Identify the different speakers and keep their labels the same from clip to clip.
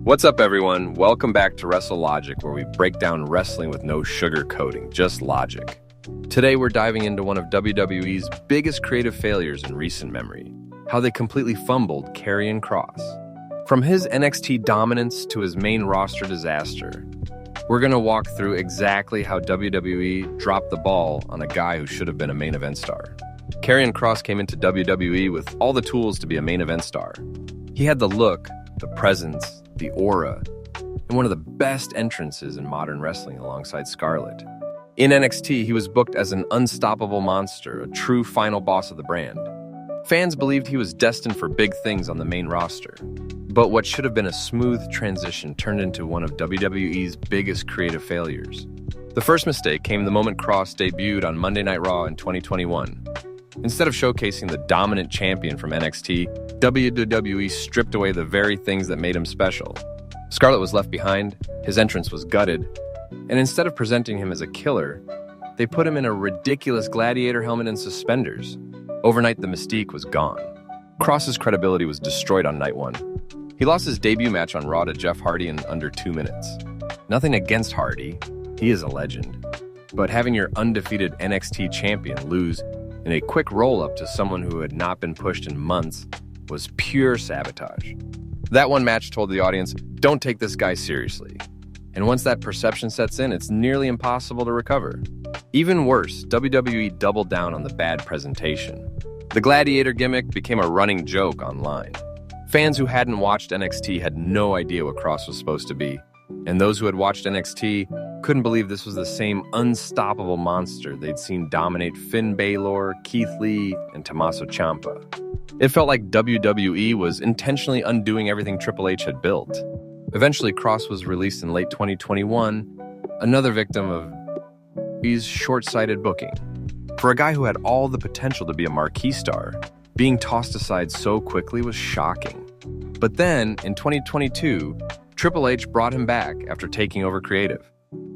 Speaker 1: What's up, everyone? Welcome back to Wrestle Logic, where we break down wrestling with no sugar coating, just logic. Today, we're diving into one of WWE's biggest creative failures in recent memory, how they completely fumbled Karrion Kross. From his NXT dominance to his main roster disaster, we're going to walk through exactly how WWE dropped the ball on a guy who should have been a main event star. Karrion Kross came into WWE with all the tools to be a main event star. He had the look, the presence, the aura, and one of the best entrances in modern wrestling alongside Scarlett. In NXT, he was booked as an unstoppable monster, a true final boss of the brand. Fans believed he was destined for big things on the main roster. But what should have been a smooth transition turned into one of WWE's biggest creative failures. The first mistake came the moment Kross debuted on Monday Night Raw in 2021. Instead of showcasing the dominant champion from NXT, WWE stripped away the very things that made him special. Scarlett was left behind, his entrance was gutted, and instead of presenting him as a killer, they put him in a ridiculous gladiator helmet and suspenders. Overnight, the mystique was gone. Kross's credibility was destroyed on night one. He lost his debut match on Raw to Jeff Hardy in under 2 minutes. Nothing against Hardy, he is a legend. But having your undefeated NXT champion lose in a quick roll-up to someone who had not been pushed in months was pure sabotage. That one match told the audience, don't take this guy seriously. And once that perception sets in, it's nearly impossible to recover. Even worse, WWE doubled down on the bad presentation. The gladiator gimmick became a running joke online. Fans who hadn't watched NXT had no idea what Kross was supposed to be. And those who had watched NXT couldn't believe this was the same unstoppable monster they'd seen dominate Finn Balor, Keith Lee, and Tommaso Ciampa. It felt like WWE was intentionally undoing everything Triple H had built. Eventually, Kross was released in late 2021, another victim of his short-sighted booking. For a guy who had all the potential to be a marquee star, being tossed aside so quickly was shocking. But then, in 2022, Triple H brought him back after taking over creative.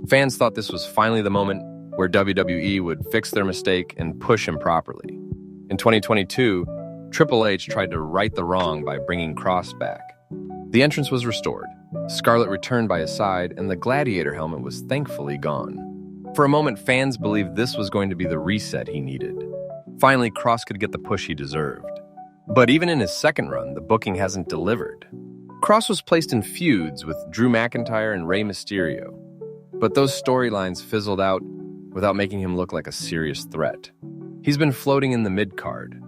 Speaker 1: Fans thought this was finally the moment where WWE would fix their mistake and push him properly. In 2022, Triple H tried to right the wrong by bringing Kross back. The entrance was restored, Scarlett returned by his side, and the gladiator helmet was thankfully gone. For a moment, fans believed this was going to be the reset he needed. Finally, Kross could get the push he deserved. But even in his second run, the booking hasn't delivered. Kross was placed in feuds with Drew McIntyre and Rey Mysterio, but those storylines fizzled out without making him look like a serious threat. He's been floating in the midcard,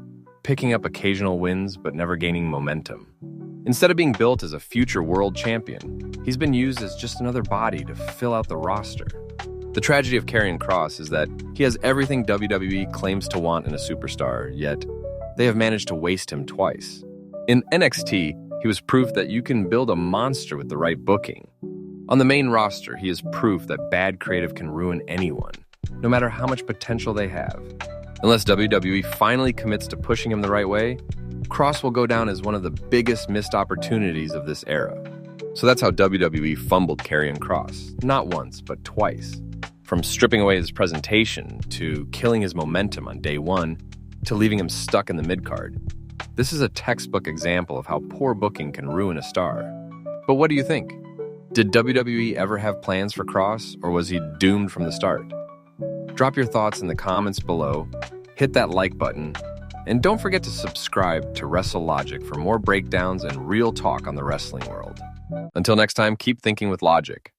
Speaker 1: picking up occasional wins but never gaining momentum. Instead of being built as a future world champion, he's been used as just another body to fill out the roster. The tragedy of Karrion Kross is that he has everything WWE claims to want in a superstar, yet they have managed to waste him twice. In NXT, he was proof that you can build a monster with the right booking. On the main roster, he is proof that bad creative can ruin anyone, no matter how much potential they have. Unless WWE finally commits to pushing him the right way, Kross will go down as one of the biggest missed opportunities of this era. So that's how WWE fumbled Karrion Kross, not once, but twice. From stripping away his presentation, to killing his momentum on day one, to leaving him stuck in the midcard. This is a textbook example of how poor booking can ruin a star. But what do you think? Did WWE ever have plans for Kross, or was he doomed from the start? Drop your thoughts in the comments below, hit that like button, and don't forget to subscribe to Wrestle Logic for more breakdowns and real talk on the wrestling world. Until next time, keep thinking with logic.